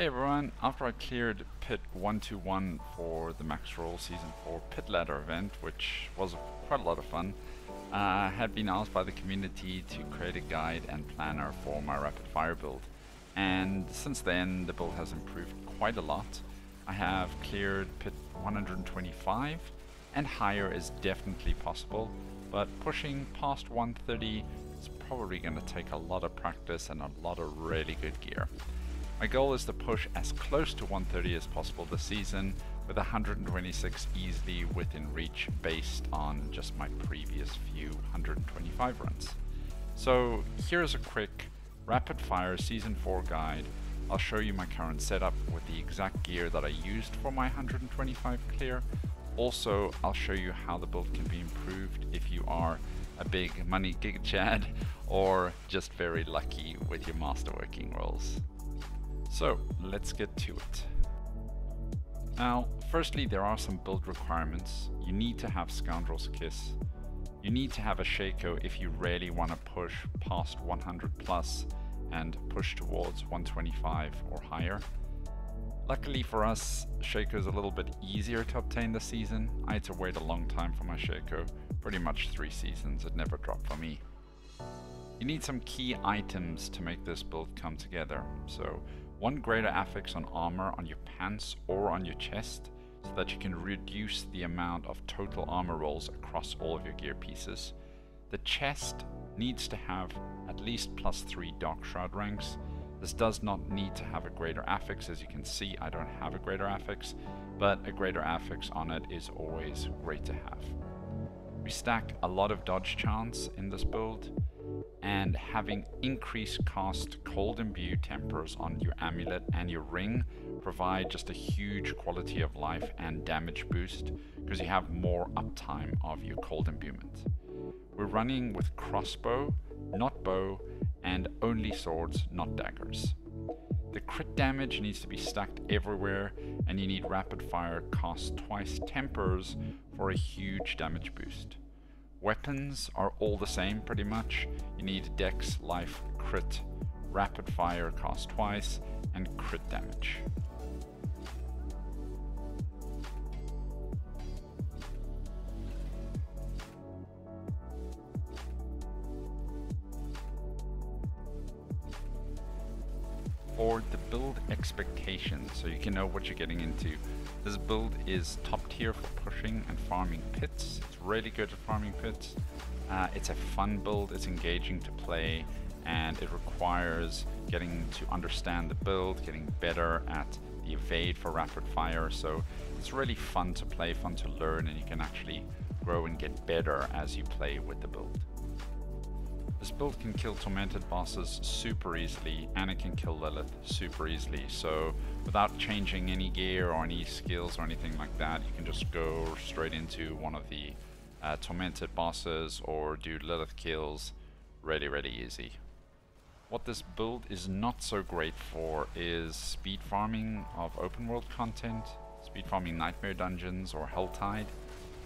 Hey everyone, after I cleared pit 121 for the Maxroll Season 4 pit ladder event, which was quite a lot of fun, I had been asked by the community to create a guide and planner for my rapid fire build. And since then the build has improved quite a lot. I have cleared pit 125 and higher is definitely possible, but pushing past 130 is probably going to take a lot of practice and a lot of really good gear. My goal is to push as close to 130 as possible this season, with 126 easily within reach based on just my previous few 125 runs. So here's a quick rapid fire season 4 guide. I'll show you my current setup with the exact gear that I used for my 125 clear. Also, I'll show you how the build can be improved if you are a big money gig chad or just very lucky with your masterworking rolls. So let's get to it. Now, firstly, there are some build requirements. You need to have Scoundrel's Kiss. You need to have a Shaco if you really want to push past 100 plus and push towards 125 or higher. Luckily for us, Shaco is a little bit easier to obtain this season. I had to wait a long time for my Shaco, pretty much 3 seasons, it never dropped for me. You need some key items to make this build come together. So 1 greater affix on armor on your pants or on your chest, so that you can reduce the amount of total armor rolls across all of your gear pieces. The chest needs to have at least +3 Dark Shroud ranks. This does not need to have a greater affix. As you can see, I don't have a greater affix, but a greater affix on it is always great to have. We stack a lot of dodge chance in this build, and having increased cast cold imbue tempers on your amulet and your ring provide just a huge quality of life and damage boost because you have more uptime of your cold imbuement. We're running with crossbow, not bow, and only swords, not daggers. The crit damage needs to be stacked everywhere, and you need rapid fire cast twice tempers for a huge damage boost. Weapons are all the same pretty much. You need dex, life, crit, rapid fire cast twice, and crit damage. For the build expectations, so you can know what you're getting into. This build is top tier for pushing and farming pits. It's really good at farming pits. It's a fun build, it's engaging to play, and it requires getting to understand the build, getting better at the evade for rapid fire. So it's really fun to play, fun to learn, and you can actually grow and get better as you play with the build. This build can kill tormented bosses super easily, and it can kill Lilith super easily. So without changing any gear or any skills or anything like that, you can just go straight into one of the tormented bosses or do Lilith kills really easy. What this build is not so great for is speed farming of open world content, speed farming nightmare dungeons or Helltide.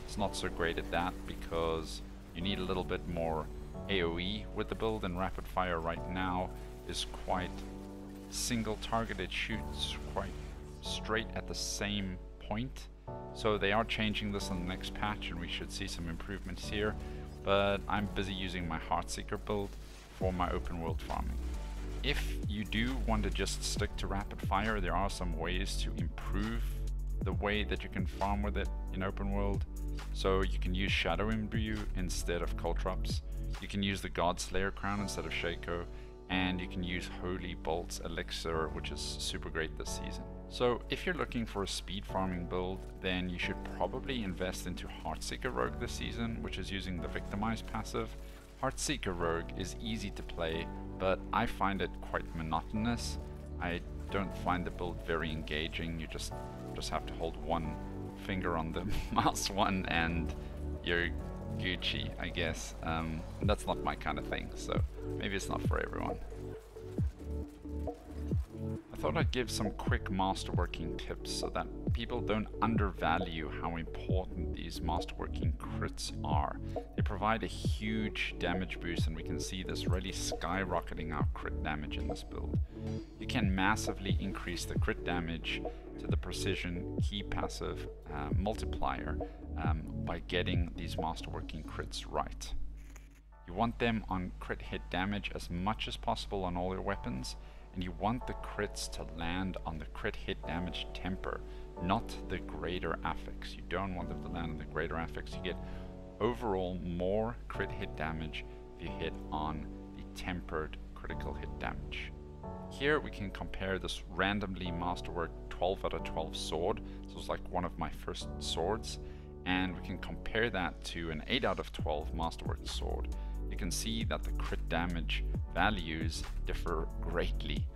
It's not so great at that because you need a little bit more AoE with the build, and rapid fire right now is quite single target. It shoots quite straight at the same point. So they are changing this on the next patch and we should see some improvements here, but I'm busy using my Heartseeker build for my open world farming. If you do want to just stick to rapid fire, there are some ways to improve the way that you can farm with it in open world. So you can use Shadow Imbue instead of Coltrops. You can use the Godslayer crown instead of Shaco, and you can use Holy Bolt's elixir, which is super great this season. So if you're looking for a speed farming build, then you should probably invest into Heartseeker Rogue this season, which is using the Victimize passive. Heartseeker Rogue is easy to play, but I find it quite monotonous. I don't find the build very engaging. You just have to hold one finger on the mouse one and you're Gucci, I guess. That's not my kind of thing, so maybe it's not for everyone. I thought I'd give some quick masterworking tips so that people don't undervalue how important these masterworking crits are. They provide a huge damage boost, and we can see this really skyrocketing our crit damage in this build. You can massively increase the crit damage to the precision key passive multiplier by getting these masterworking crits right. You want them on crit hit damage as much as possible on all your weapons, and you want the crits to land on the crit hit damage temper, not the greater affix. You don't want them to land on the greater affix. You get overall more crit hit damage if you hit on the tempered critical hit damage. Here we can compare this randomly masterwork 12 out of 12 sword. This was like one of my first swords, and we can compare that to an 8 out of 12 masterwork sword. You can see that the crit damage values differ greatly.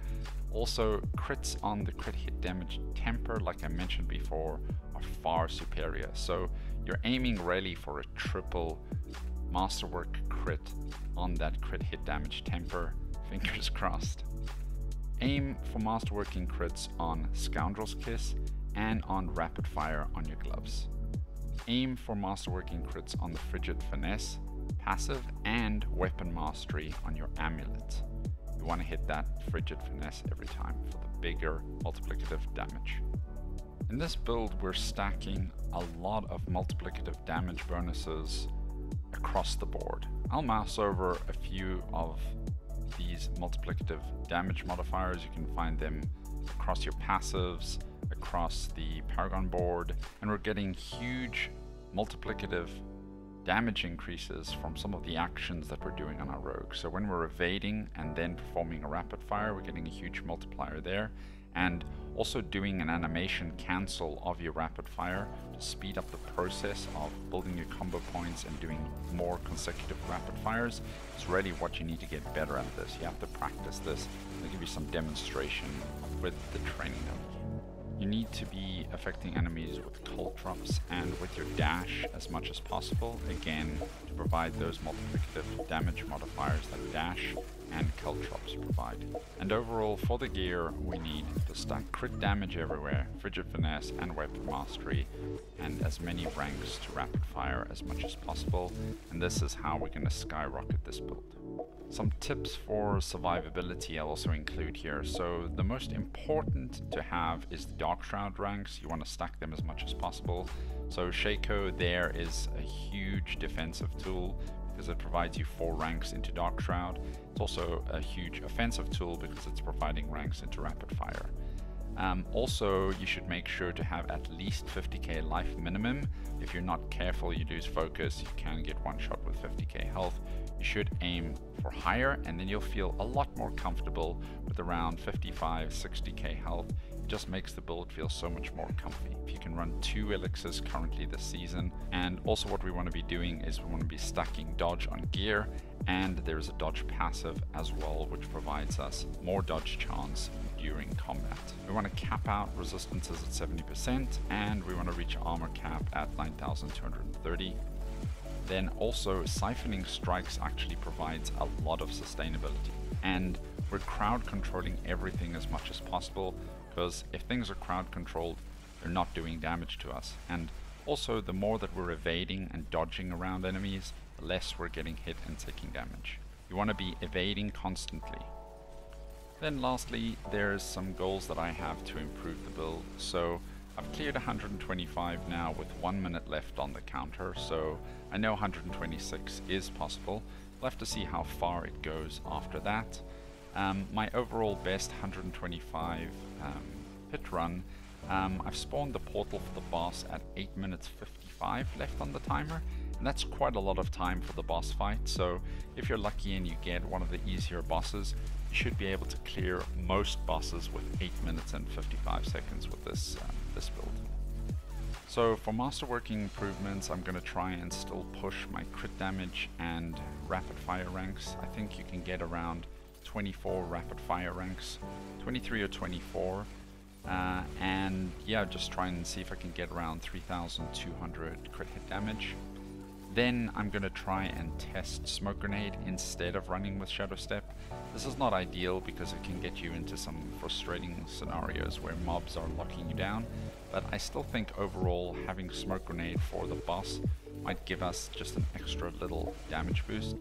Also, crits on the crit hit damage temper, like I mentioned before, are far superior. So you're aiming really for a triple masterwork crit on that crit hit damage temper. Fingers crossed. Aim for masterworking crits on Scoundrel's Kiss and on Rapid Fire on your gloves. Aim for masterworking crits on the Frigid Finesse, passive, and weapon mastery on your amulet. You want to hit that Frigid Finesse every time for the bigger multiplicative damage. In this build, we're stacking a lot of multiplicative damage bonuses across the board. I'll mouse over a few of these multiplicative damage modifiers. You can find them across your passives, across the Paragon board, and we're getting huge multiplicative damage increases from some of the actions that we're doing on our rogue. So when we're evading and then performing a rapid fire, we're getting a huge multiplier there, and also doing an animation cancel of your rapid fire to speed up the process of building your combo points and doing more consecutive rapid fires is really what you need to get better at this. You have to practice this. I'll give you some demonstration with the training note. You need to be affecting enemies with cult drops and with your dash as much as possible, again to provide those multiplicative damage modifiers that dash and cult drops provide. And overall, for the gear, we need to stack crit damage everywhere, Frigid Finesse and Weapon Mastery, and as many ranks to rapid fire as much as possible, and this is how we're going to skyrocket this build. Some tips for survivability I'll also include here. So the most important to have is the Dark Shroud ranks. You want to stack them as much as possible. So Shaco there is a huge defensive tool because it provides you 4 ranks into Dark Shroud. It's also a huge offensive tool because it's providing ranks into Rapid Fire. Also, you should make sure to have at least 50k life minimum. If you're not careful, you lose focus, you can get one shot with 50k health. You should aim for higher, and then you'll feel a lot more comfortable with around 55-60k health. It just makes the build feel so much more comfy. If you can run 2 elixirs currently this season, and also what we want to be doing is we want to be stacking dodge on gear, and there's a dodge passive as well, which provides us more dodge chance during combat. We want to cap out resistances at 70%, and we want to reach armor cap at 9,230. Then also siphoning strikes actually provides a lot of sustainability, and we're crowd controlling everything as much as possible, because if things are crowd controlled, they're not doing damage to us. And also, the more that we're evading and dodging around enemies, the less we're getting hit and taking damage. You want to be evading constantly. Then lastly, there's some goals that I have to improve the build. So I've cleared 125 now with 1 minute left on the counter, so I know 126 is possible. We'll have to see how far it goes after that. My overall best 125 pit run, I've spawned the portal for the boss at 8 minutes 55 left on the timer, and that's quite a lot of time for the boss fight. So if you're lucky and you get one of the easier bosses, you should be able to clear most bosses with 8 minutes and 55 seconds with this build. So for masterworking improvements, I'm going to try and still push my crit damage and rapid fire ranks. I think you can get around 24 rapid fire ranks, 23 or 24, and yeah, just try and see if I can get around 3,200 crit hit damage. Then I'm going to try and test Smoke Grenade instead of running with Shadow Step. This is not ideal because it can get you into some frustrating scenarios where mobs are locking you down, but I still think overall having Smoke Grenade for the boss might give us just an extra little damage boost.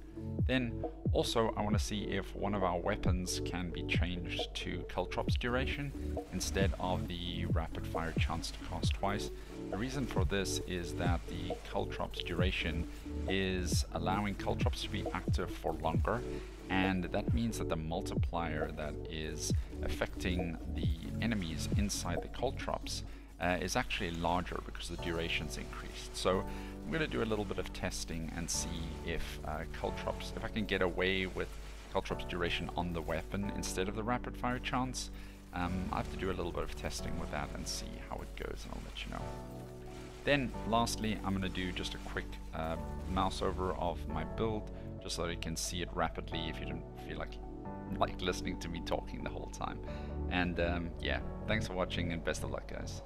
Then also I want to see if one of our weapons can be changed to Caltrops duration instead of the rapid fire chance to cost twice. The reason for this is that the Caltrops duration is allowing Caltrops to be active for longer, and that means that the multiplier that is affecting the enemies inside the Caltrops is actually larger because the duration's increased. So I'm going to do a little bit of testing and see if if I can get away with Caltrops duration on the weapon instead of the rapid fire chance. I have to do a little bit of testing with that and see how it goes, and I'll let you know. Then lastly, I'm going to do just a quick mouse over of my build, just so that you can see it rapidly if you don't feel like listening to me talking the whole time. And yeah, thanks for watching and best of luck, guys.